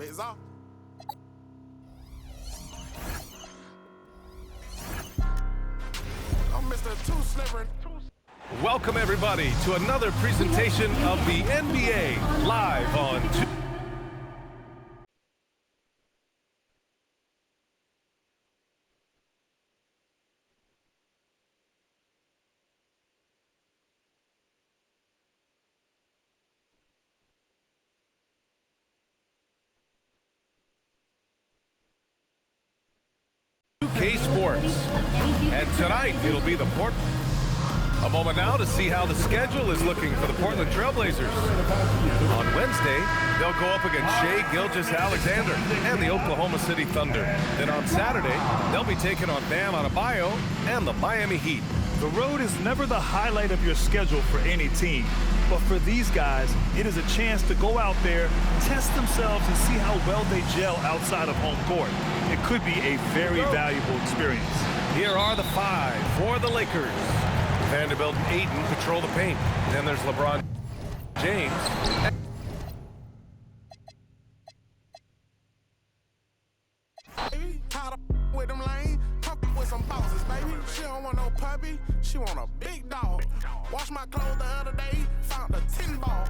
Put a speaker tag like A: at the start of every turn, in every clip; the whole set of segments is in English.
A: It's off. I'm Mr. Two Slivering.
B: Welcome everybody to another presentation of the NBA live on K Sports, and tonight it'll be the Portland. A moment now to see how the schedule is looking for the Portland Trailblazers. On Wednesday, they'll go up against Shai Gilgeous-Alexander and the Oklahoma City Thunder. Then on Saturday, they'll be taking on Bam Adebayo and the Miami Heat.
C: The road is never the highlight of your schedule for any team. But for these guys, it is a chance to go out there, test themselves, and see how well they gel outside of home court. It could be a very valuable experience.
B: Here are the five for the Lakers. Vanderbilt and Ayton patrol the paint. Then there's LeBron James.
A: Baby, tied up with them lane, talk with some bosses, baby. She don't want no puppy, she want a big dog. Wash my clothes the other day, found a 10 ball.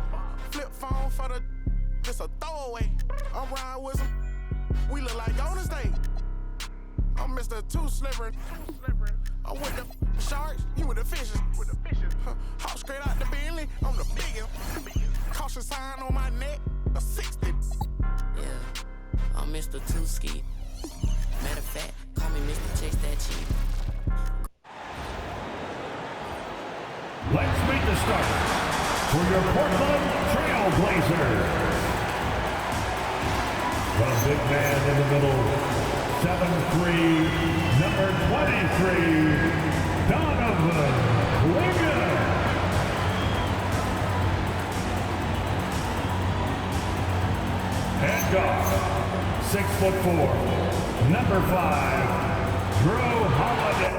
A: Flip phone for the, just a throwaway. I'm riding with some, we look like Golden State. I'm Mr. Two Slivering. I'm with the sharks, you with the fishes. Hop straight out the Bentley, I'm the biggest. Caution sign on my neck, a 60.
D: Yeah, I'm Mr. Two-Ski. Matter of fact, call me Mr. Chase That Cheap.
E: Let's meet the starters for your Portland Trailblazers. The big man in the middle, 7'3", number 23, Donovan Winger. And guard, 6'4", number 5, Drew Holiday.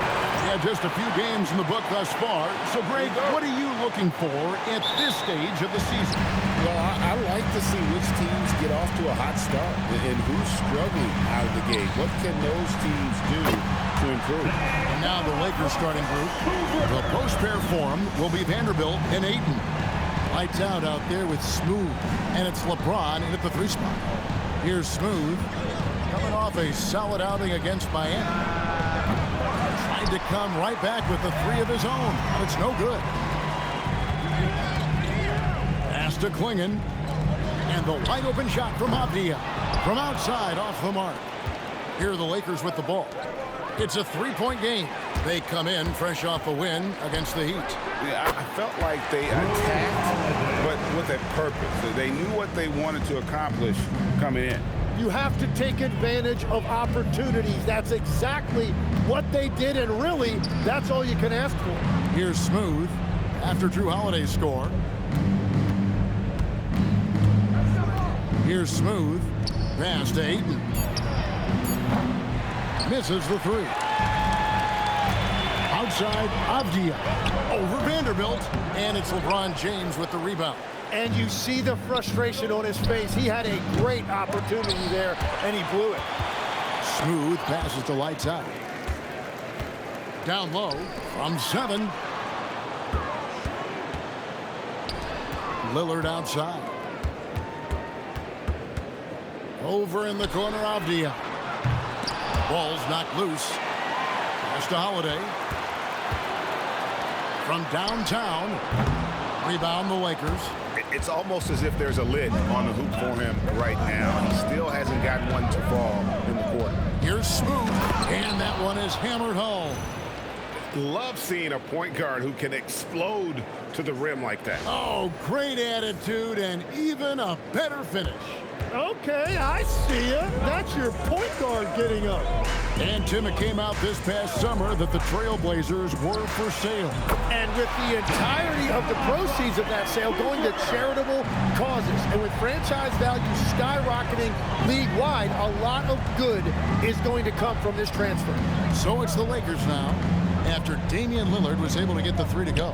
F: Yeah, just a few games in the book thus far. So, Greg, what are you looking for at this stage of the season?
G: Well, I like to see which teams get off to a hot start and who's struggling out of the gate. What can those teams do to improve?
F: And now the Lakers starting group. The post-pair form will be Vanderbilt and Ayton. Lights out there with Smooth, and it's LeBron in at the 3 spot. Here's Smooth, coming off a solid outing against Miami. Trying to come right back with the 3 of his own, but it's no good. Pass to Klingon, and the wide open shot from Avdia. From outside, off the mark. Here are the Lakers with the ball. It's a 3-point game. They come in fresh off a win against the Heat.
G: Yeah, I felt like they attacked, but with a purpose. They knew what they wanted to accomplish coming in.
H: You have to take advantage of opportunities. That's exactly what they did, and really, that's all you can ask for.
F: Here's Smooth after Drew Holiday's score. Here's Smooth. Pass to Ayton. Misses the 3. Outside, Avdia. Over Vanderbilt. And it's LeBron James with the rebound.
H: And you see the frustration on his face. He had a great opportunity there, and he blew it.
F: Smooth passes to lights out. Down low from 7. Lillard outside. Over in the corner, Avdia. Ball's knocked loose. Pass to Holiday. From downtown. Rebound the Lakers.
G: It's almost as if there's a lid on the hoop for him right now. He still hasn't gotten one to fall in the court.
F: Here's Smooth, and that one is hammered home.
G: Love seeing a point guard who can explode to the rim like that.
F: Oh, great attitude and even a better finish.
H: Okay, I see ya. That's your point guard getting up.
F: And Tim, it came out this past summer that the Trailblazers were for sale.
H: And with the entirety of the proceeds of that sale going to charitable causes, and with franchise value skyrocketing league-wide, a lot of good is going to come from this transfer.
F: So it's the Lakers now, after Damian Lillard was able to get the 3 to go.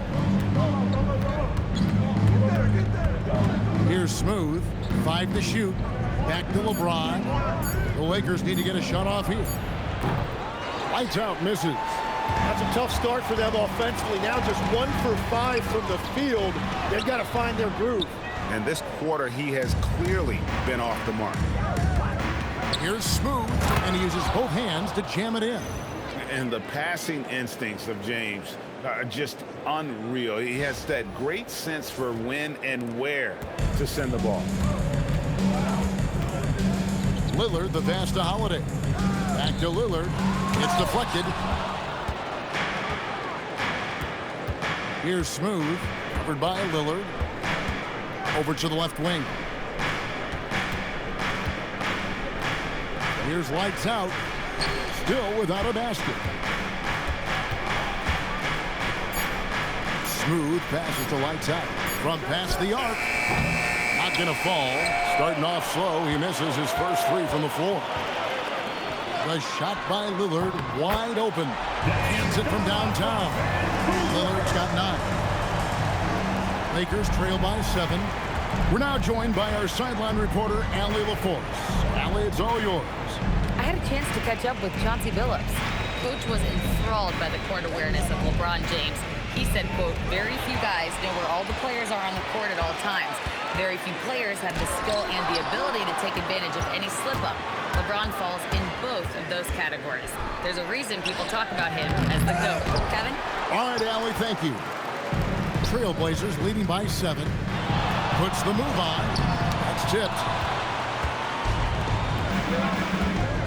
F: Here's Smooth, 5 to shoot. Back to LeBron. The Lakers need to get a shot off here. Lights out, misses.
H: That's a tough start for them offensively. Now just 1 for 5 from the field. They've got to find their groove.
G: And this quarter, he has clearly been off the mark.
F: Here's Smooth, and he uses both hands to jam it in.
G: And the passing instincts of James are just unreal. He has that great sense for when and where to send the ball.
F: Lillard, the pass to Holiday. Back to Lillard. It's deflected. Here's Smooth, covered by Lillard. Over to the left wing. Here's Lights Out. Still without a basket. Smooth passes to Lights Out. From past the arc. Not going to fall. Starting off slow. He misses his first 3 from the floor. The shot by Lillard. Wide open. Hands it from downtown. Lillard's got 9. Lakers trail by 7. We're now joined by our sideline reporter, Allie LaForce. Allie, it's all yours.
I: I had a chance to catch up with Chauncey Billups. Coach was enthralled by the court awareness of LeBron James. He said, quote, very few guys know where all the players are on the court at all times. Very few players have the skill and the ability to take advantage of any slip-up. LeBron falls in both of those categories. There's a reason people talk about him as the GOAT. Kevin?
F: All right, Allie, thank you. Trailblazers leading by 7. Puts the move on. That's tipped.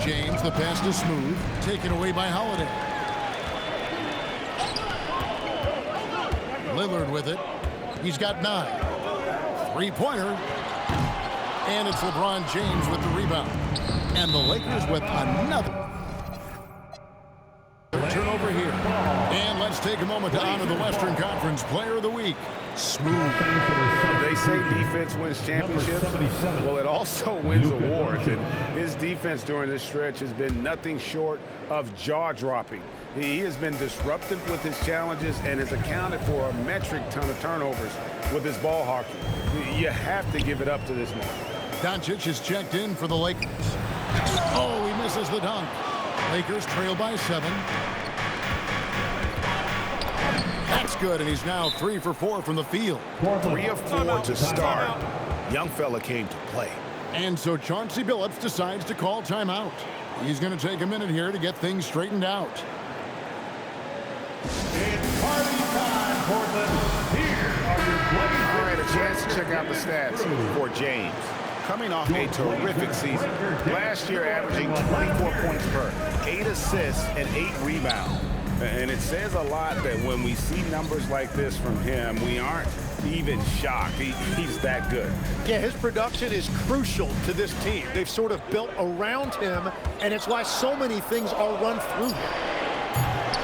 F: James, the pass to Smooth. Taken away by Holiday. Lillard with it. He's got 9. 3-pointer. And it's LeBron James with the rebound. And the Lakers with another turnover here. And let's take a moment to honor the Western Conference Player of the Week, Smooth.
G: They say defense wins championships. Well, it also wins awards. And his defense during this stretch has been nothing short of jaw-dropping. He has been disruptive with his challenges and has accounted for a metric ton of turnovers with his ball hockey. You have to give it up to this man.
F: Doncic is checked in for the Lakers. Oh, he misses the dunk. Lakers trail by 7. That's good, and he's now 3 for 4 from the field.
G: 3 of 4 to start. Young fella came to play.
F: And so Chauncey Billups decides to call timeout. He's going to take a minute here to get things straightened out.
E: It's party time, Portland. Here are your Blazers.
G: All right, a chance to check out the stats for James. Coming off a terrific season. Last year averaging 24 points per, 8 assists, and 8 rebounds. And it says a lot that when we see numbers like this from him, we aren't even shocked. He's that good.
H: Yeah, his production is crucial to this team. They've sort of built around him, and it's why so many things are run through him.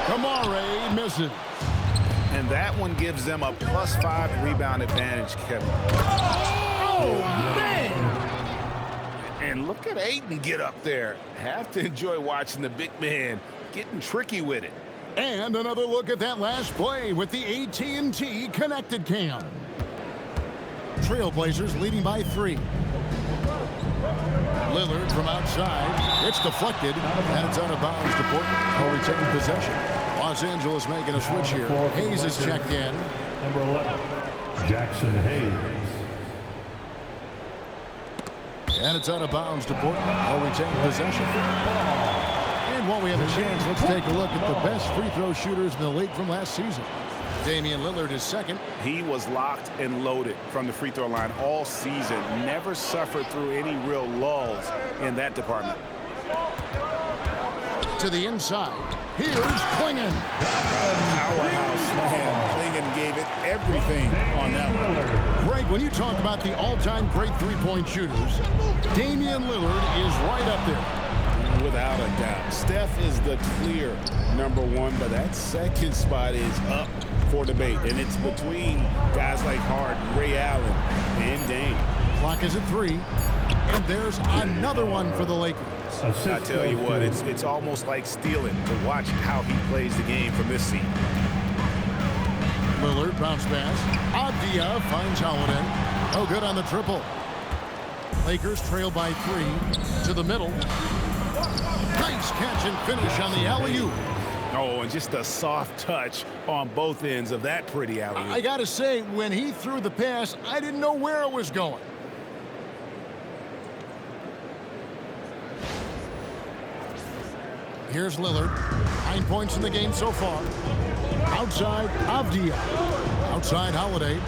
F: Kamare misses.
G: And that one gives them a +5 rebound advantage, Kevin.
H: Oh, man!
G: And look at Ayton get up there. Have to enjoy watching the big man getting tricky with it.
F: And another look at that last play with the AT&T Connected Cam. Trailblazers leading by 3. Lillard from outside. It's deflected, and it's out of bounds to Portland. Are we taking possession? Los Angeles making a switch here. Hayes is checked in.
E: Number 11, Jackson Hayes.
F: And it's out of bounds to Portland. Are we taking possession? And while we have a chance, let's take a look at the best free throw shooters in the league from last season. Damian Lillard is second.
G: He was locked and loaded from the free throw line all season. Never suffered through any real lulls in that department.
F: To the inside. Here's Klingon.
G: Powerhouse man. Klingon gave it everything on that one.
F: Greg, when you talk about the all-time great three-point shooters, Damian Lillard is right up there.
G: Without a doubt. Steph is the clear #1, but that second spot is up for debate. And it's between guys like Harden, Ray Allen, and Dame.
F: Clock is at 3. And there's another one for the Lakers.
G: I tell you what, it's almost like stealing to watch how he plays the game from this seat.
F: Lillard bounce pass. Avdia finds Holiday. Oh, good on the triple. Lakers trail by 3 to the middle. Nice catch and finish on the alley-oop.
G: Oh, and just a soft touch on both ends of that pretty alley-oop.
F: I got to say, when he threw the pass, I didn't know where it was going. Here's Lillard. 9 points in the game so far. Outside, Avdia. Outside, Holiday.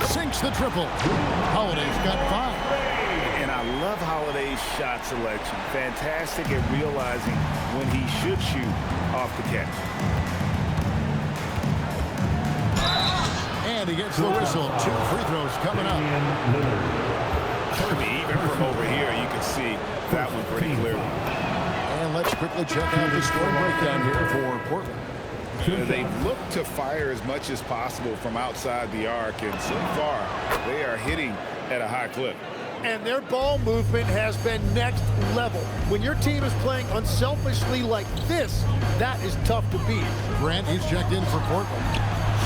F: Sinks the triple. Holiday's got 5.
G: And I love Holiday's shot selection. Fantastic at realizing when he should shoot off the catch.
F: And he gets the whistle. 2 free throws coming up.
G: I mean, even from over here, you can see that one pretty clearly.
F: And let's quickly check out the score breakdown here for Portland.
G: They look to fire as much as possible from outside the arc, and so far, they are hitting at a high clip.
H: And their ball movement has been next level. When your team is playing unselfishly like this, that is tough to beat.
F: Grant is checked in for Portland.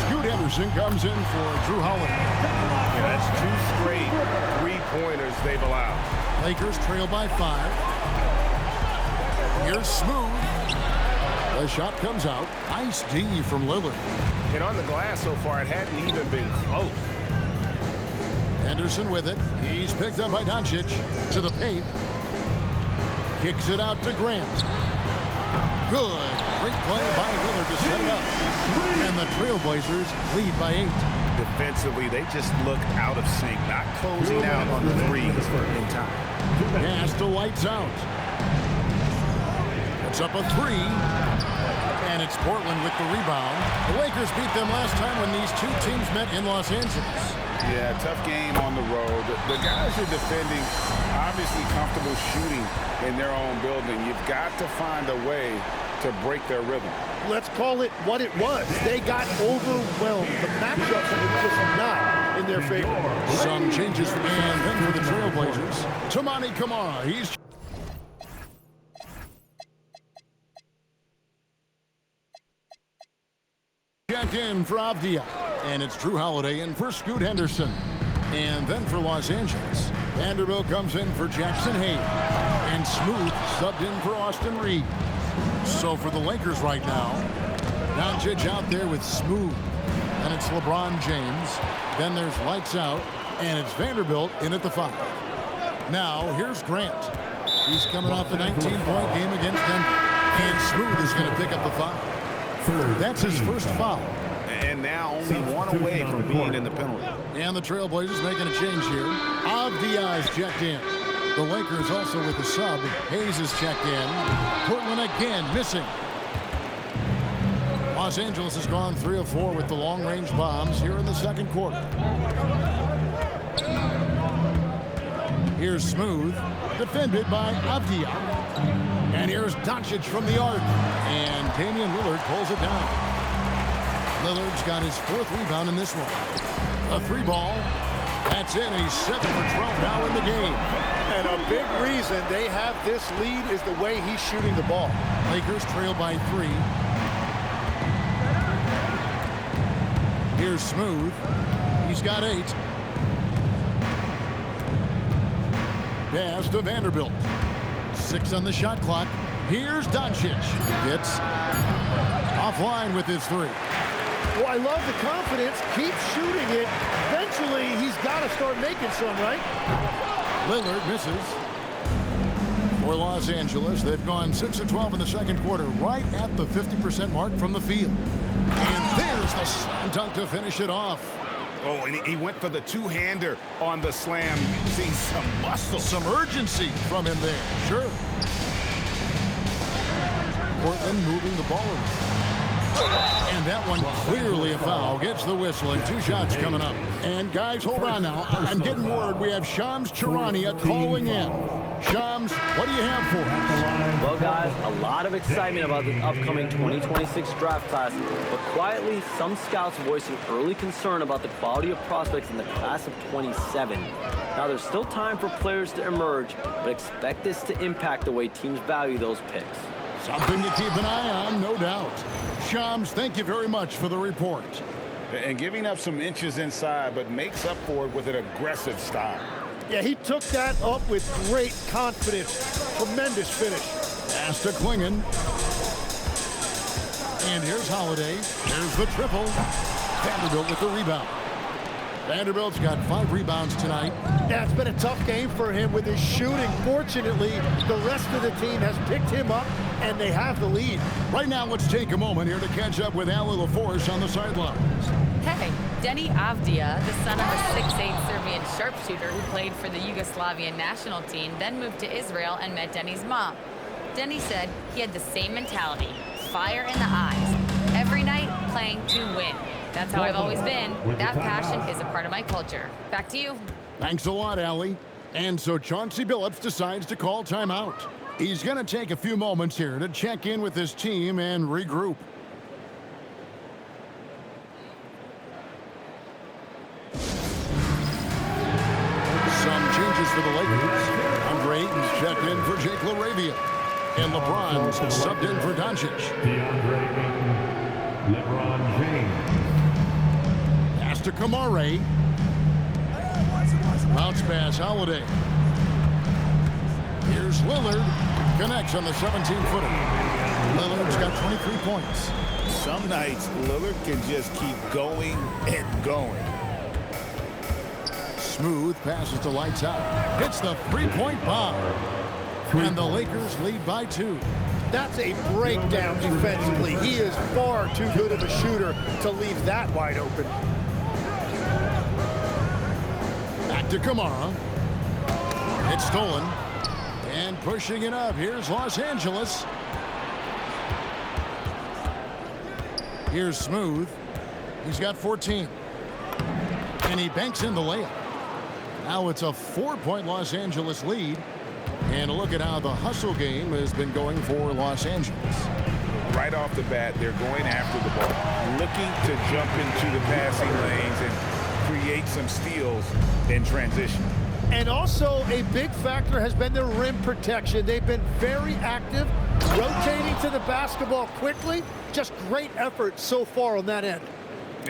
F: Scoot Henderson comes in for Drew Holiday.
G: Yeah, that's 2 straight three-pointers they've allowed.
F: Lakers trail by 5. Here's Smooth. The shot comes out. Nice D from Lillard.
G: And on the glass so far, it hadn't even been close.
F: Henderson with it. He's picked up by Doncic to the paint. Kicks it out to Grant. Good. Great play by Lillard to set it up. And the Trailblazers lead by 8.
G: Defensively, they just look out of sync, not closing out on the threes in time.
F: Pass to Lights out. It's up a 3. And it's Portland with the rebound. The Lakers beat them last time when these 2 teams met in Los Angeles.
G: Yeah, tough game on the road. The guys are defending, obviously comfortable shooting in their own building. You've got to find a way to break their rhythm.
H: Let's call it what it was. They got overwhelmed. The matchups were just not in their favor.
F: Some changes and then for the Trailblazers. Toumani Camara. He's checked in for Avdia. And it's Drew Holiday in for Scoot Henderson. And then for Los Angeles, Vanderbilt comes in for Jackson Hayes. And Smooth subbed in for Austin Reed. So for the Lakers right now, Doncic out there with Smooth. And it's LeBron James. Then there's Lights out. And it's Vanderbilt in at the 5. Now here's Grant. He's coming off a 19-point game against them. And Smooth is going to pick up the 5. That's his first foul.
G: And now only 1 away from being in the penalty.
F: And the Trailblazers making a change here. Avdia is checked in. The Lakers also with a sub. Hayes is checked in. Portland again missing. Los Angeles has gone 3 of 4 with the long-range bombs here in the second quarter. Here's Smooth, defended by Avdia. And here's Doncic from the arc. And Damian Lillard pulls it down. Lillard's got his 4th rebound in this one. A 3 ball. That's in. He's 7 for 12 now in the game.
H: And a big reason they have this lead is the way he's shooting the ball.
F: Lakers trail by 3. Here's Smooth. He's got 8. Pass to Vanderbilt. 6 on the shot clock. Here's Doncic. Gets offline with his 3.
H: Well, I love the confidence. Keep shooting it. Eventually, he's got to start making some, right?
F: Lillard misses. For Los Angeles, they've gone 6 of 12 in the second quarter, right at the 50% mark from the field. And there's the slam dunk to finish it off.
G: Oh, and he went for the 2-hander on the slam. You see some muscle.
F: Some urgency from him there. Sure. Portland moving the ball around. And that one clearly a foul. Gets the whistle and 2 shots coming up. And guys, hold on now. I'm getting word we have Shams Charania calling in. Shams, what do you have for us?
J: Well, guys, a lot of excitement about this upcoming 2026 draft class, but quietly, some scouts voicing early concern about the quality of prospects in the class of 27. Now, there's still time for players to emerge, but expect this to impact the way teams value those picks.
F: Something to keep an eye on, no doubt. Shams, thank you very much for the report.
G: And giving up some inches inside, but makes up for it with an aggressive style.
H: Yeah, he took that up with great confidence. Tremendous finish.
F: Pass to Klingon. And here's Holiday. Here's the triple. Vanderbilt with the rebound. Vanderbilt's got 5 rebounds tonight.
H: Yeah, it's been a tough game for him with his shooting. Fortunately, the rest of the team has picked him up, and they have the lead.
F: Right now, let's take a moment here to catch up with Ali LaForce on the sidelines.
I: Hey, Denny Avdia, the son of a 6'8 Serbian sharpshooter who played for the Yugoslavian national team, then moved to Israel and met Denny's mom. Denny said he had the same mentality, fire in the eyes. Every night, playing to win. That's how I've always been. That passion is a part of my culture. Back to you.
F: Thanks a lot, Ali. And so Chauncey Billups decides to call timeout. He's going to take a few moments here to check in with his team and regroup. Some changes for the Lakers. Andre Ayton's checked in for Jake LaRavia. And LeBron's subbed in for Doncic.
E: DeAndre Ayton, LeBron James.
F: Pass to Kamare. Bounce pass, Holiday. Here's Lillard. Connects on the 17-footer. Lillard's got 23 points.
K: Some nights, Lillard can just keep going and going.
F: Smooth passes to Lights Out. Hits the three-point bomb. And the Lakers lead by 2.
H: That's a breakdown defensively. He is far too good of a shooter to leave that wide open.
F: Back to Kamara. It's stolen. And pushing it up. Here's Los Angeles. Here's Smooth. He's got 14. And he banks in the layup. Now it's a 4-point Los Angeles lead. And a look at how the hustle game has been going for Los Angeles.
K: Right off the bat, they're going after the ball, looking to jump into the passing lanes and create some steals in transition.
H: And also a big factor has been their rim protection. They've been very active, rotating to the basketball quickly. Just great effort so far on that end.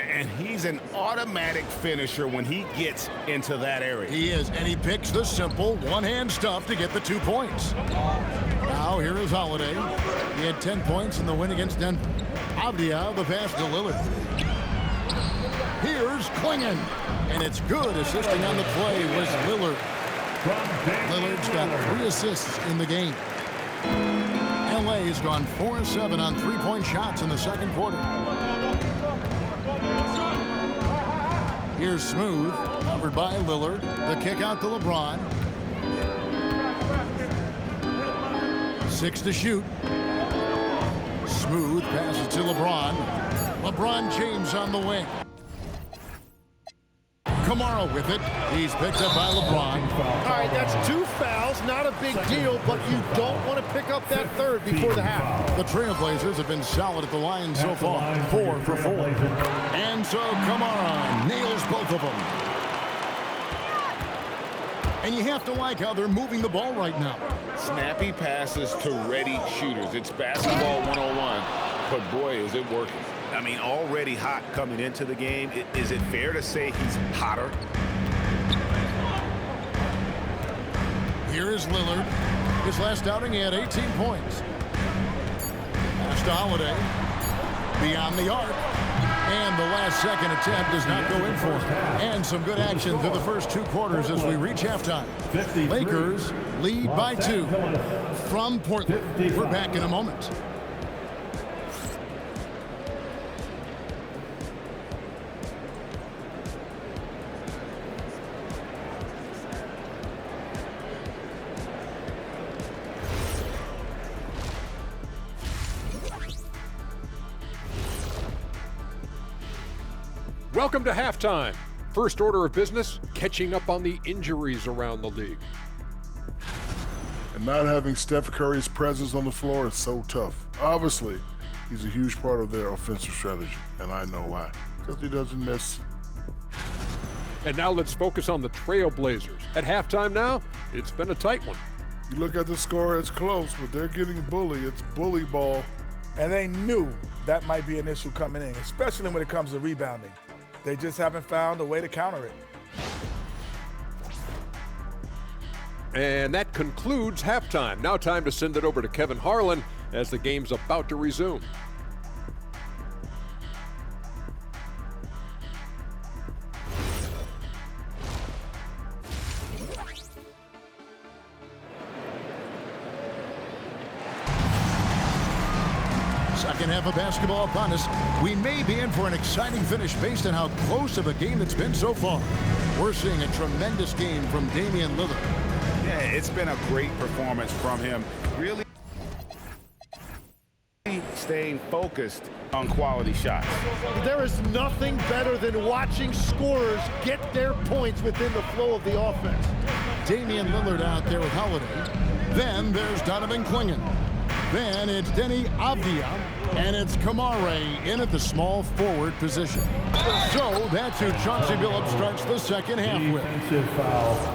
K: And he's an automatic finisher when he gets into that area.
F: He is, and he picks the simple one-hand stuff to get the 2 points. Now here is Holiday. He had 10 points in the win against Denver. Avdia, the pass to Lillard. Here's Klingon, and it's good. Assisting on the play was Lillard. Lillard's got 3 assists in the game. LA has gone 4-7 on 3-point shots in the second quarter. Here's Smooth, covered by Lillard. The kick out to LeBron. 6 to shoot. Smooth passes to LeBron. LeBron James on the wing. Kamara with it. He's picked up by LeBron.
H: All right, that's 2 fouls. Not a big deal, but you don't want to pick up that third before the half.
F: The Trailblazers have been solid at the line so far. 4 for 4. And so Kamara nails both of them. And you have to like how they're moving the ball right now.
K: Snappy passes to ready shooters. It's basketball 101, but boy, is it working.
G: I mean, already hot coming into the game. Is it fair to say he's hotter?
F: Here is Lillard. His last outing, he had 18 points. Pass to Holiday. Beyond the arc. And the last second attempt does not go in for him. And some good action through the first 2 quarters as we reach halftime. Lakers lead by 2 from Portland. We're back in a moment.
L: Welcome to halftime. First order of business, catching up on the injuries around the league.
M: And not having Steph Curry's presence on the floor is so tough. Obviously, he's a huge part of their offensive strategy, and I know why. Because he doesn't miss.
L: And now let's focus on the Trailblazers. At halftime now, it's been a tight one.
M: You look at the score, it's close, but they're getting bullied. It's bully ball.
N: And they knew that might be an issue coming in, especially when it comes to rebounding. They just haven't found a way to counter it.
L: And that concludes halftime. Now time to send it over to Kevin Harlan as the game's about to resume.
F: Second half of basketball upon us. We may be in for an exciting finish based on how close of a game it's been so far. We're seeing a tremendous game from Damian Lillard.
K: Yeah, it's been a great performance from him. Really staying focused on quality shots.
H: There is nothing better than watching scorers get their points within the flow of the offense.
F: Damian Lillard out there with Holiday. Then there's Donovan Clingan. Then it's Denny Avdia, and it's Kamare in at the small forward position. So that's who Chauncey Billups starts the second half with.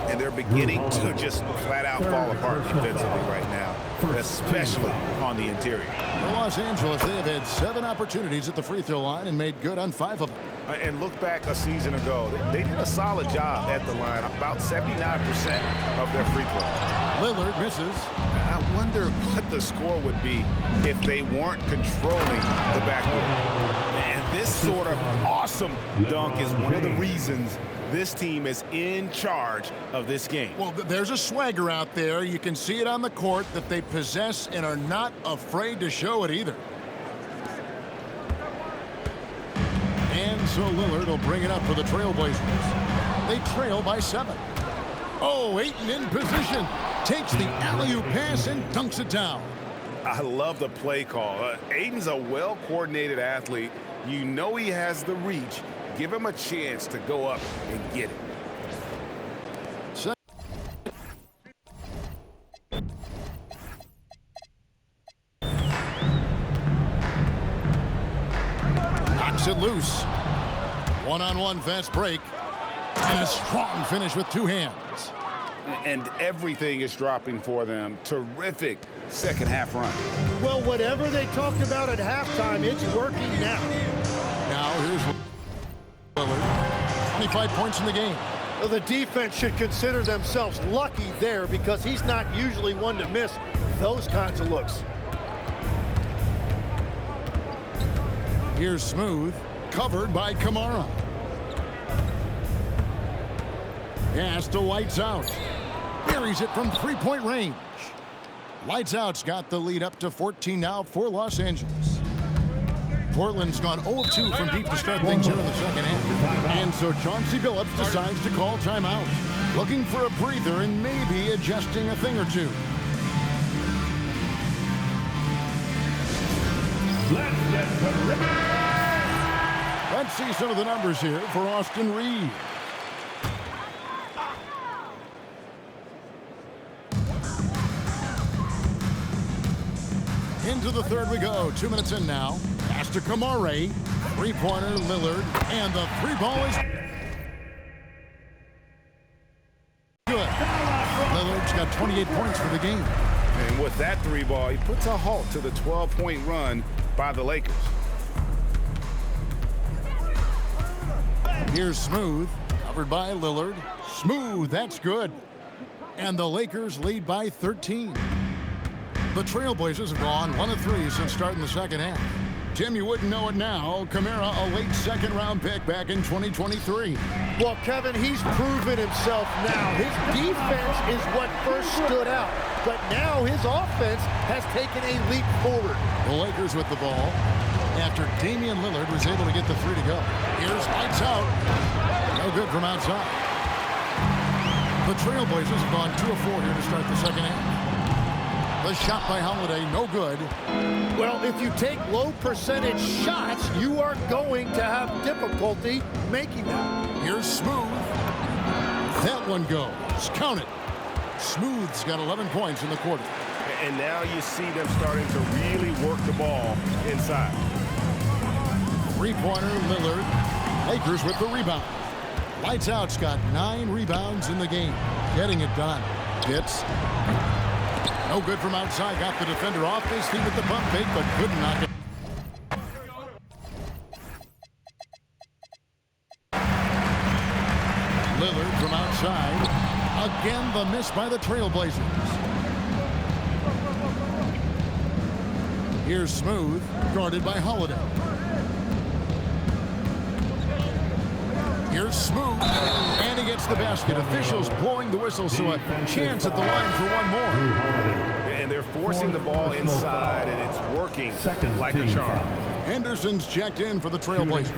K: And they're beginning to just flat out fall apart defensively right now, especially on the interior.
F: For Los Angeles, they have had 7 opportunities at the free throw line and made good on 5 of them.
K: And look back a season ago, they did a solid job at the line, about 79% of their free throws.
F: Lillard misses.
K: I wonder what the score would be if they weren't controlling the backcourt. And this sort of awesome dunk is one of the reasons this team is in charge of this game.
F: Well, there's a swagger out there. You can see it on the court that they possess and are not afraid to show it either. And so Lillard will bring it up for the Trailblazers. They trail by 7. Oh, Ayton in position. Takes the alley-oop pass and dunks it down.
K: I love the play call. Ayton's a well-coordinated athlete. You know he has the reach. Give him a chance to go up and get it. Knocks it loose. One-on-one fast break. And a strong finish with 2 hands. And everything is dropping for them. Terrific second half run.
H: Well, whatever they talked about at halftime, it's working now.
F: Now here's Lillard. 25 points in the game.
H: Well, the defense should consider themselves lucky there because he's not usually one to miss those kinds of looks.
F: Here's Smooth, covered by Kamara. Pass to Lights Out. Buries it from 3-point range. Lights Out's got the lead up to 14 now for Los Angeles. Portland's gone 0-2 from deep to start things here in the second half. And so Chauncey Billups decides to call timeout. Looking for a breather and maybe adjusting a thing or two. Let's see some of the numbers here for Austin Reed. Into the third we go. 2 minutes in now. Pass to Kamare. 3-pointer Lillard. And the 3-ball is good. Lillard's got 28 points for the game.
K: And with that 3-ball, he puts a halt to the 12-point run by the Lakers.
F: Here's Smooth. Covered by Lillard. Smooth. That's good. And the Lakers lead by 13. The Trailblazers have gone 1 of 3 since starting the second half. Tim, you wouldn't know it now. Kamara, a late second-round pick back in 2023.
H: Well, Kevin, he's proven himself now. His defense is what first stood out, but now his offense has taken a leap forward.
F: The Lakers with the ball after Damian Lillard was able to get the 3 to go. Here's Lights Out. No good from outside. The Trailblazers have gone 2 of 4 here to start the second half. The shot by Holiday, no good.
H: Well, if you take low percentage shots, you are going to have difficulty making them.
F: Here's Smooth. That one goes. Count it. Smooth's got 11 points in the quarter.
K: And now you see them starting to really work the ball inside.
F: 3-pointer Lillard. Lakers with the rebound. Lights Out's got 9 rebounds in the game. Getting it done. Hits. No good from outside. Got the defender off his feet with the pump fake, but couldn't knock it. Lillard from outside. A Again, the miss by the Trailblazers. Here's Smooth, guarded by Holiday. Here's Smooth, and he gets the basket. Officials blowing the whistle, so a chance at the line for one more.
K: And they're forcing the ball inside, and it's working like a charm.
F: Henderson's checked in for the Trailblazers.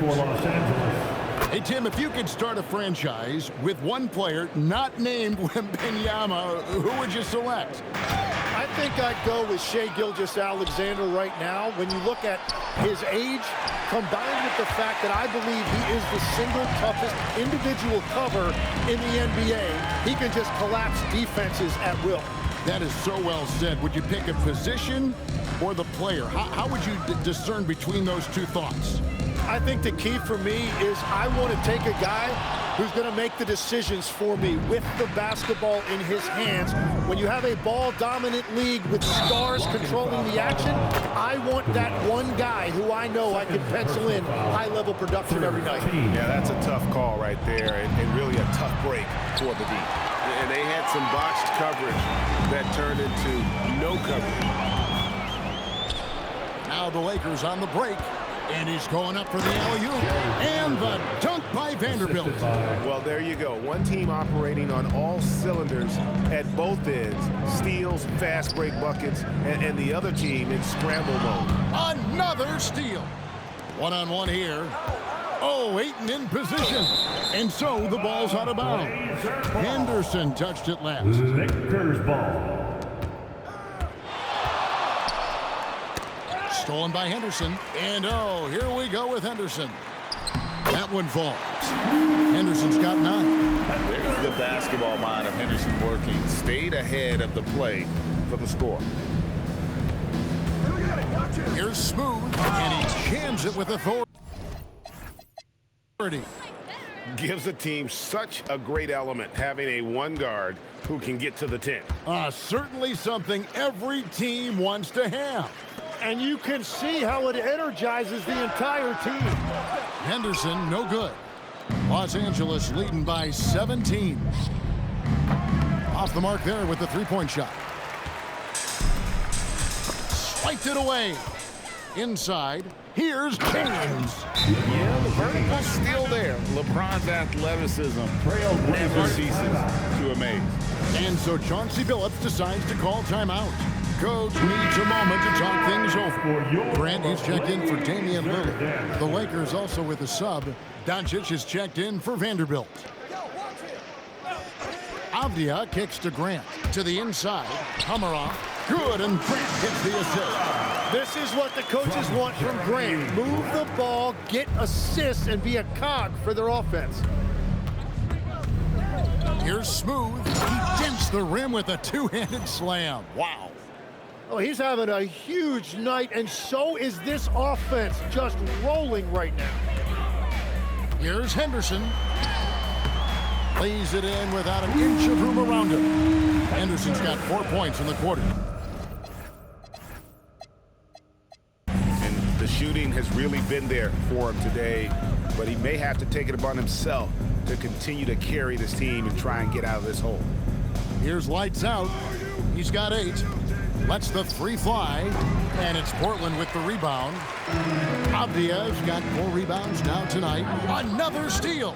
F: Hey, Tim, if you could start a franchise with one player not named Wembanyama, who would you select?
H: I think I'd go with Shai Gilgeous-Alexander right now. When you look at his age, combined with the fact that I believe he is the single toughest individual cover in the NBA, he can just collapse defenses at will.
F: That is so well said. Would you pick a position or the player? How would you discern between those two thoughts?
H: I think the key for me is I want to take a guy who's going to make the decisions for me with the basketball in his hands. When you have a ball-dominant league with stars controlling the action, I want that one guy who I know I can pencil in high-level production every night.
K: Yeah, that's a tough call right there, and really a tough break for the D. And they had some botched coverage that turned into no coverage.
F: Now the Lakers on the break. And he's going up for the alley-oop. And the dunk by Vanderbilt.
K: Well, there you go. One team operating on all cylinders at both ends. Steals, fast break buckets, and the other team in scramble mode.
F: Another steal. One-on-one here. Oh, Ayton in position. And so the ball's out of bounds. Henderson touched it last.
E: Lakers ball.
F: Stolen by Henderson. And oh, here we go with Henderson. That one falls. Henderson's got 9.
K: There's the basketball mind of Henderson working. Stayed ahead of the play for the score.
F: Here's Smooth, and he jams it with authority.
K: Gives the team such a great element having a one guard who can get to the 10.
F: Certainly something every team wants to have.
H: And you can see how it energizes the entire team.
F: Henderson, no good. Los Angeles leading by 17. Off the mark there with the three-point shot. Swiped it away. Inside, here's James.
K: Yeah, the vertical's still there. LeBron's athleticism never ceases to amaze.
F: And so Chauncey Billups decides to call timeout. Coach needs a moment to talk things over. Grant is checked in for Damian Lillard. The Lakers also with a sub. Doncic is checked in for Vanderbilt. Avdia kicks to Grant. To the inside. Hamarov. Good, and Grant gets the assist.
H: This is what the coaches want from Grant. Move the ball, get assists, and be a cog for their offense.
F: Here's Smooth. He dents the rim with a two-handed slam. Wow.
H: Oh, he's having a huge night, and so is this offense, just rolling right now.
F: Here's Henderson. Lays it in without an inch of room around him. Henderson's got 4 points in the quarter.
K: And the shooting has really been there for him today, but he may have to take it upon himself to continue to carry this team and try and get out of this hole.
F: Here's lights out. He's got 8. Lets the 3 fly, and it's Portland with the rebound. Avdia's got 4 rebounds now tonight. Another steal.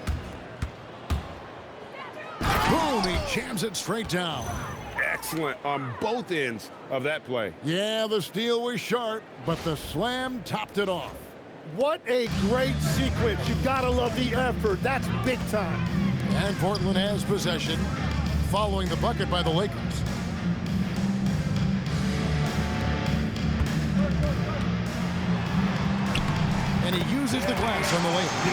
F: Boom, he jams it straight down.
K: Excellent on both ends of that play.
F: Yeah, the steal was sharp, but the slam topped it off.
H: What a great sequence. You gotta love the effort. That's big time.
F: And Portland has possession, following the bucket by the Lakers. And he uses the glass on the layup.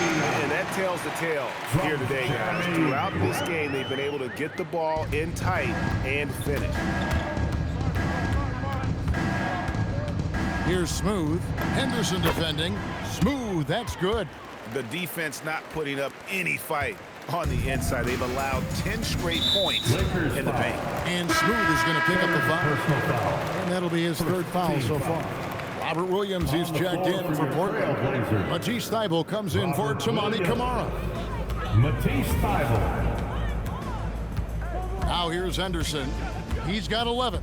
K: And that tells the tale here today, guys. Throughout this game, they've been able to get the ball in tight and finish.
F: Here's Smooth. Henderson defending. Smooth, that's good.
K: The defense not putting up any fight on the inside. They've allowed 10 straight points in the paint.
F: And Smooth is going to pick up the foul. And that'll be his 3rd foul so far. Robert Williams is checked in for Portland. Matisse Thybulle comes in for Tamani Kamara.
E: Matisse Thybulle.
F: Now here's Henderson. He's got 11.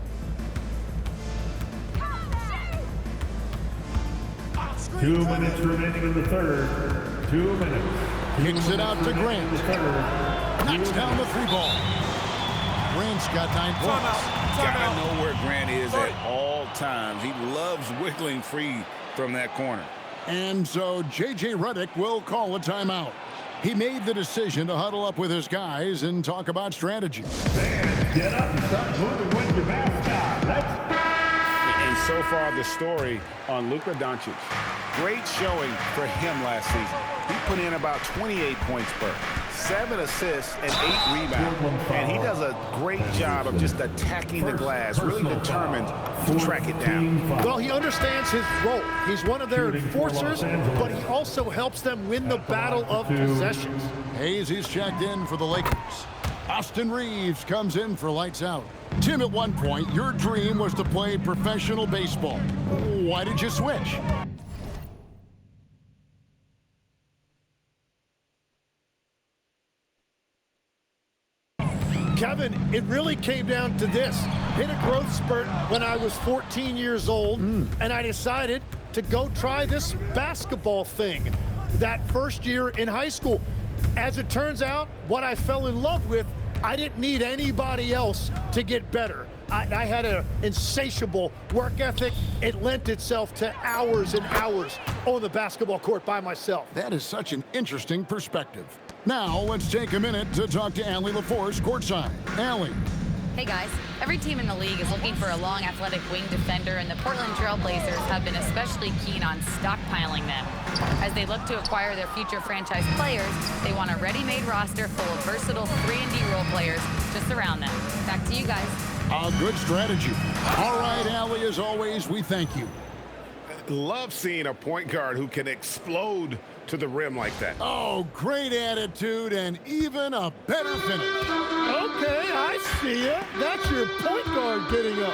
E: Two minutes remaining in the third. 2 minutes.
F: Kicks it out to Grant. Knocks down the 3 ball. Grant's got 9 points.
K: Gotta know where Grant is at all times. He loves wiggling free from that corner.
F: And so J.J. Redick will call a timeout. He made the decision to huddle up with his guys and talk about strategy.
E: Fans, get up and start moving with your mascot.
G: And so far, the story on Luka Doncic. Great showing for him last season. He put in about 28 points per, 7 assists and 8 rebounds. And he does a great job of just attacking the glass, really determined to track it down.
H: Well, he understands his role. He's one of their enforcers, but he also helps them win the battle of possessions.
F: Hayes, he's checked in for the Lakers. Austin Reeves comes in for lights out. Tim, at one point, your dream was to play professional baseball. Why did you switch?
H: Kevin, it really came down to this. Hit a growth spurt when I was 14 years old, and I decided to go try this basketball thing that first year in high school. As it turns out, what I fell in love with, I didn't need anybody else to get better. I had an insatiable work ethic. It lent itself to hours and hours on the basketball court by myself.
F: That is such an interesting perspective. Now, let's take a minute to talk to Allie LaForce courtside. Allie.
I: Hey guys, every team in the league is looking for a long athletic wing defender, and the Portland Trail Blazers have been especially keen on stockpiling them. As they look to acquire their future franchise players, they want a ready-made roster full of versatile 3-and-D role players to surround them. Back to you guys.
F: A good strategy. All right, Allie, as always, we thank you.
G: Love seeing a point guard who can explode to the rim like that.
F: Oh, great attitude and even a better finish.
H: Okay, I see ya. That's your point guard getting up.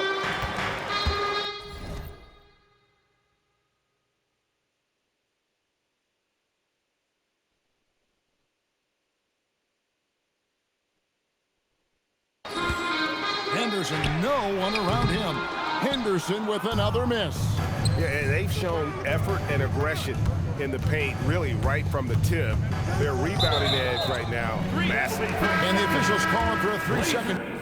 F: Henderson, no one around him. Henderson with another miss.
G: Yeah, and they've shown effort and aggression in the paint, really right from the tip. Their rebounding edge right now, massive.
F: And the officials calling for a 3-second.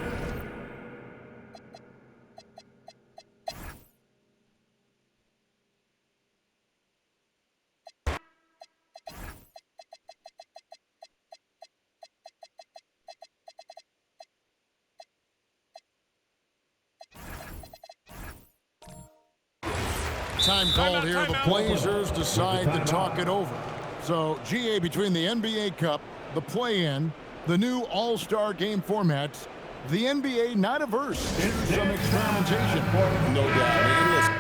F: Time called here. The Blazers decide to talk it over. So, GA, between the NBA Cup, the play-in, the new All-Star game formats, the NBA not averse to some experimentation.
K: No doubt. And listen,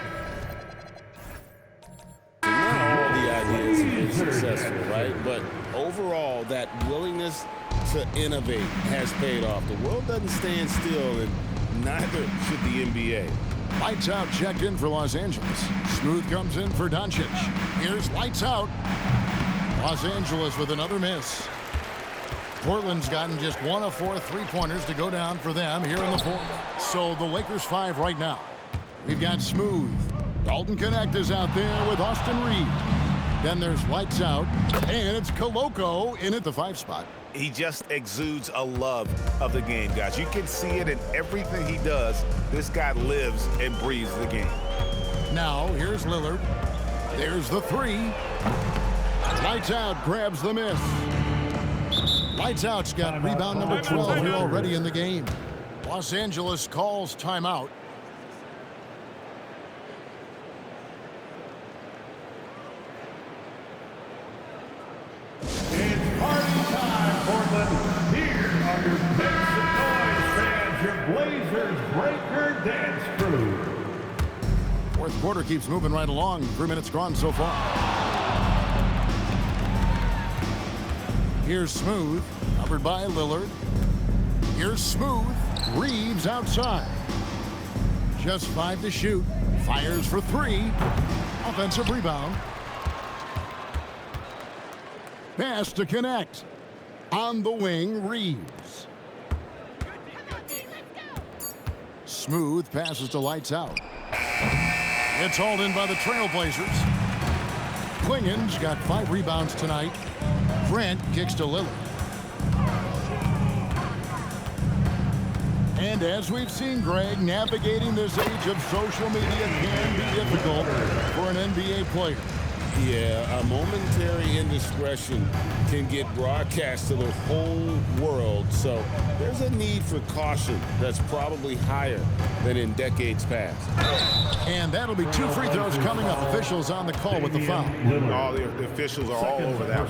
K: not all the ideas have been successful, right? But overall, that willingness to innovate has paid off. The world doesn't stand still, and neither should the NBA.
F: Lights out checked in for Los Angeles. Smooth comes in for Doncic. Here's lights out. Los Angeles with another miss. Portland's gotten just 1 of 4 3-pointers to go down for them here in the fourth. So the Lakers 5 right now. We've got Smooth. Dalton Connect is out there with Austin Reed. Then there's lights out, and it's Koloko in at the 5 spot.
G: He just exudes a love of the game, guys. You can see it in everything he does. This guy lives and breathes the game.
F: Now, here's Lillard. There's the 3. Lights out, grabs the miss. Lights out's got rebound number 12 here already in the game. Los Angeles calls timeout.
E: Portland, here are your Make Some Noise fans, your Blazers Breaker Dance Crew.
F: Fourth quarter keeps moving right along. 3 minutes gone so far. Here's Smooth, covered by Lillard. Here's Smooth, Reeves outside. Just 5 to shoot. Fires for 3. Offensive rebound. Pass to Connect. On the wing, Reeves. Smooth passes to Lights Out. It's hauled in by the Trailblazers. Klingen's got 5 rebounds tonight. Grant kicks to Lillard. And as we've seen, Greg, navigating this age of social media can be difficult for an NBA player.
K: Yeah, a momentary indiscretion can get broadcast to the whole world, so there's a need for caution that's probably higher than in decades past.
F: And that'll be 2 free throws coming up. Officials on the call with the foul.
K: All the officials are all over that.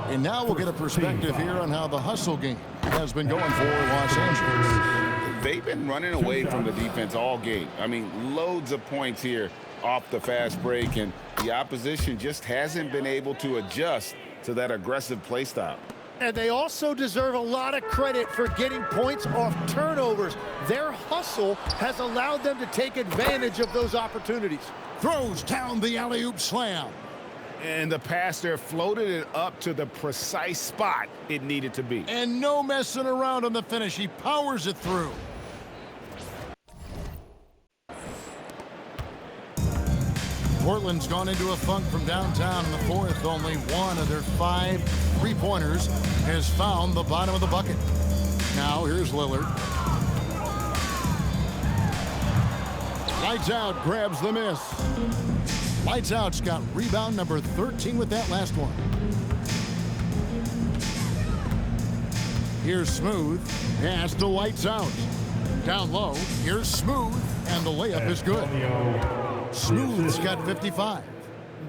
F: And now we'll get a perspective here on how the hustle game has been going for Los Angeles.
K: They've been running away from the defense all game. I mean, loads of points here off the fast break, and the opposition just hasn't been able to adjust to that aggressive play style.
H: And they also deserve a lot of credit for getting points off turnovers. Their hustle has allowed them to take advantage of those opportunities.
F: Throws down the alley-oop slam.
K: And the pass there floated it up to the precise spot it needed to be.
F: And no messing around on the finish. He powers it through. Portland's gone into a funk from downtown in the fourth. Only one of their 5 3-pointers has found the bottom of the bucket. Now here's Lillard. Lights Out grabs the miss. Lights Out's got rebound number 13 with that last one. Here's Smooth. Pass to Lights Out. Down low. Here's Smooth. And the layup is good. Smooth's got 55.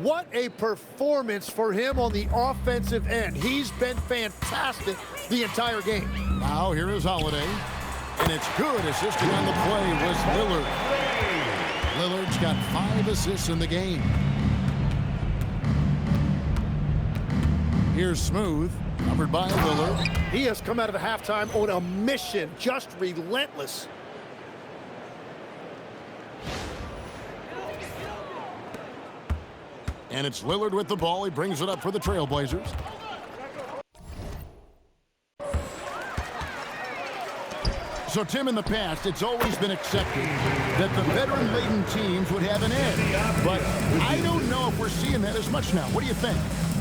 H: What a performance for him on the offensive end. He's been fantastic the entire game.
F: Now here is Holiday. And it's good. Assisting on the play was Lillard. Lillard's got 5 assists in the game. Here's Smooth, covered by Lillard.
H: He has come out of the halftime on a mission, just relentless.
F: And it's Lillard with the ball. He brings it up for the Trailblazers. So, Tim, in the past, it's always been accepted that the veteran-laden teams would have an edge. But I don't know if we're seeing that as much now. What do you think?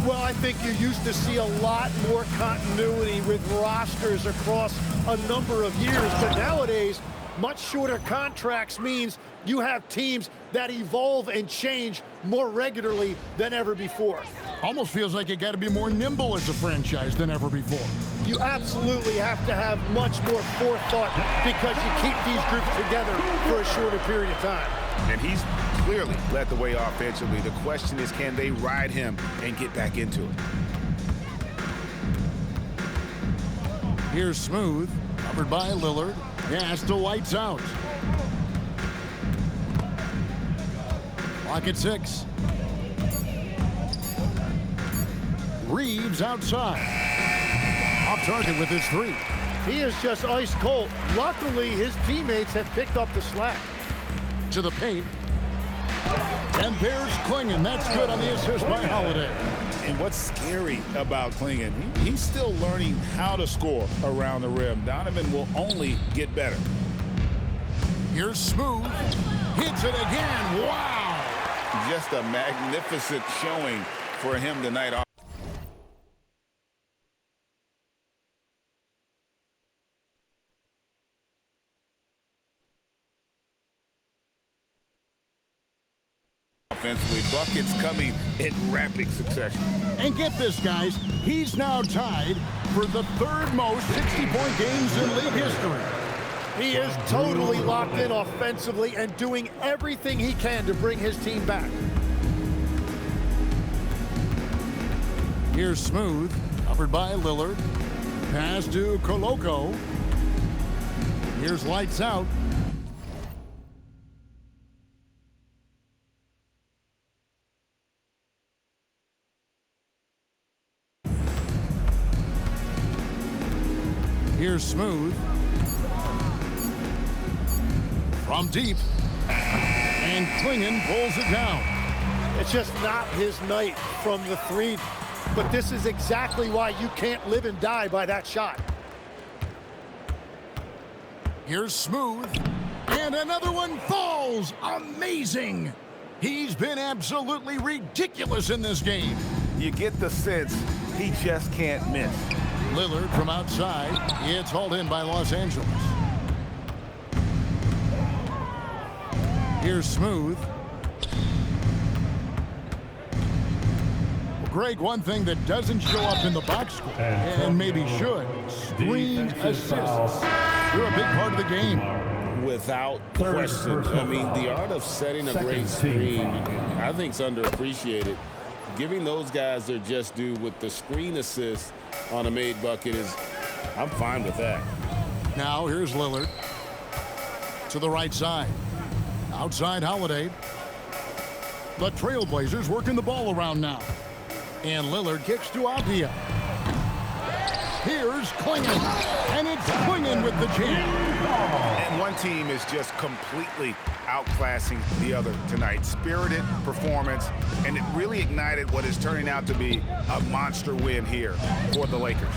H: Well, I think you used to see a lot more continuity with rosters across a number of years. But nowadays, much shorter contracts means you have teams that evolve and change more regularly than ever before.
F: Almost feels like you got to be more nimble as a franchise than ever before.
H: You absolutely have to have much more forethought because you keep these groups together for a shorter period of time.
K: And he's clearly led the way offensively. The question is, can they ride him and get back into it?
F: Here's Smooth, covered by Lillard. Pass to Lights Out. Clock at 6. Reeves outside. Off target with his 3.
H: He is just ice cold. Luckily, his teammates have picked up the slack.
F: To the paint. And there's Klingen. That's good on the assist by Holiday.
K: And what's scary about Klingen, he's still learning how to score around the rim. Donovan will only get better.
F: Here's Smooth. Hits it again. Wow.
K: Just a magnificent showing for him tonight. Offensively, buckets coming in rapid succession.
F: And get this, guys, he's now tied for the 3rd most 60-point games in league history.
H: He is totally locked in offensively and doing everything he can to bring his team back.
F: Here's Smooth, covered by Lillard. Pass to Koloko. Here's Lights Out. Here's Smooth. From deep. And Klingen pulls it down.
H: It's just not his night from the 3. But this is exactly why you can't live and die by that shot.
F: Here's Smooth. And another one falls. Amazing. He's been absolutely ridiculous in this game.
K: You get the sense he just can't miss.
F: Lillard from outside. It's hauled in by Los Angeles. Here's Smooth. Greg, one thing that doesn't show up in the box score, and maybe should, screen assists. They're a big part of the game.
K: Without question. I mean, the art of setting a great screen, I think, is underappreciated. Giving those guys their just due with the screen assist on a made bucket is, I'm fine with that.
F: Now here's Lillard to the right side. Outside Holiday. The Trailblazers working the ball around now. And Lillard kicks to Avdia. Here's Klingon. And it's Klingon with the jam.
K: And one team is just completely outclassing the other tonight. Spirited performance, and it really ignited what is turning out to be a monster win here for the Lakers.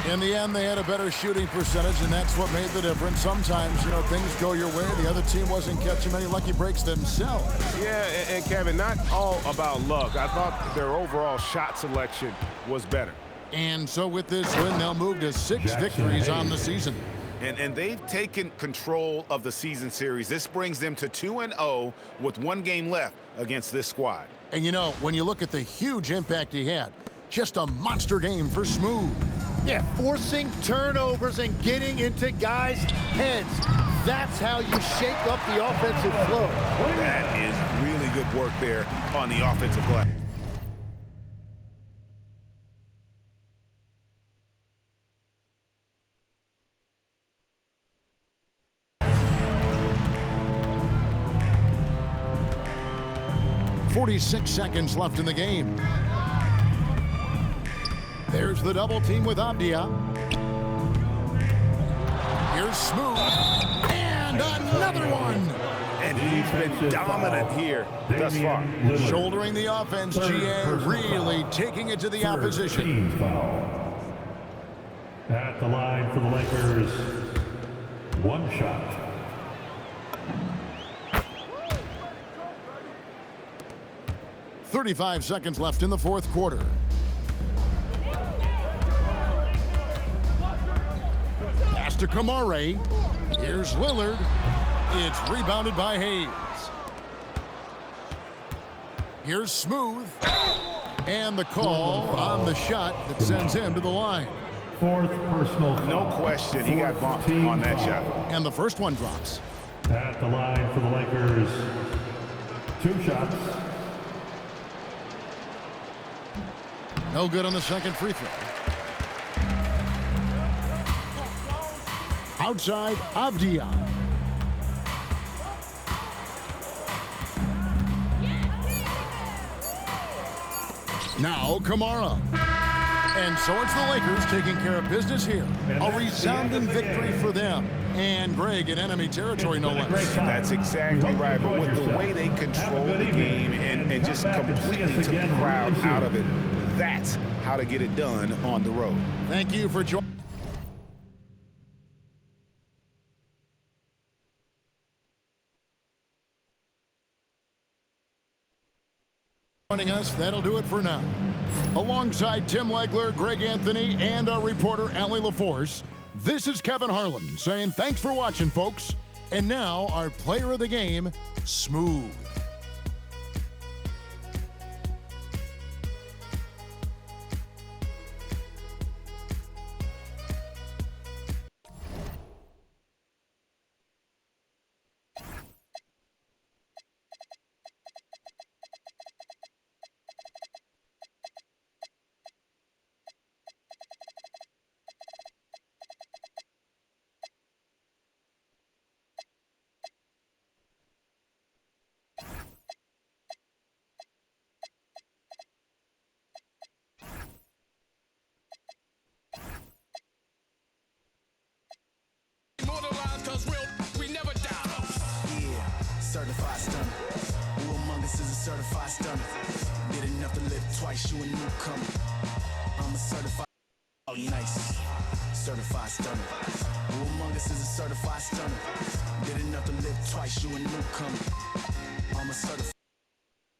F: In the end, they had a better shooting percentage, and that's what made the difference. Sometimes, you know, things go your way. The other team wasn't catching many lucky breaks themselves.
G: Yeah, and Kevin, not all about luck. I thought their overall shot selection was better.
F: And so with this win, they'll move to 6 victories on the season.
K: And they've taken control of the season series. This brings them to 2-0 with 1 game left against this squad.
F: And, you know, when you look at the huge impact he had, just a monster game for Smooth.
H: Yeah, forcing turnovers and getting into guys' heads. That's how you shake up the offensive flow.
K: That is really good work there on the offensive play.
F: .46 seconds left in the game. There's the double team with Avdia. Here's Smooth. And another one.
K: And he's been dominant here thus far.
F: Shouldering the offense, GA really taking it to the opposition.
E: At the line for the Lakers, 1 shot.
F: 35 seconds left in the 4th quarter. Pass to Kamare. Here's Lillard. It's rebounded by Hayes. Here's Smooth. And the call on the shot that sends him to the line.
E: 4th personal foul.
K: No question, he got bumped on that shot.
F: And the first one drops.
E: At the line for the Lakers, 2 shots.
F: No good on the second free throw. Outside, Avdia. Now, Kamara. And so it's the Lakers taking care of business here. A resounding victory for them. And Greg in enemy territory, no less.
K: That's exactly right. But with the way they control the game and just completely took the crowd out of it, that's how to get it done on the road.
F: Thank you for joining. Us, that'll do it for now. Alongside Tim Legler, Greg Anthony, and our reporter Allie LaForce, this is Kevin Harlan saying thanks for watching, folks. And now our player of the game, Smooth.
O: Certified stunner. Who among us is a certified stunner? Did enough to live twice, you a newcomer. I'm a certified. Oh, nice. certified stunner. Who among us is a certified stunner? Did enough to live twice, you a newcomer. I'm a certified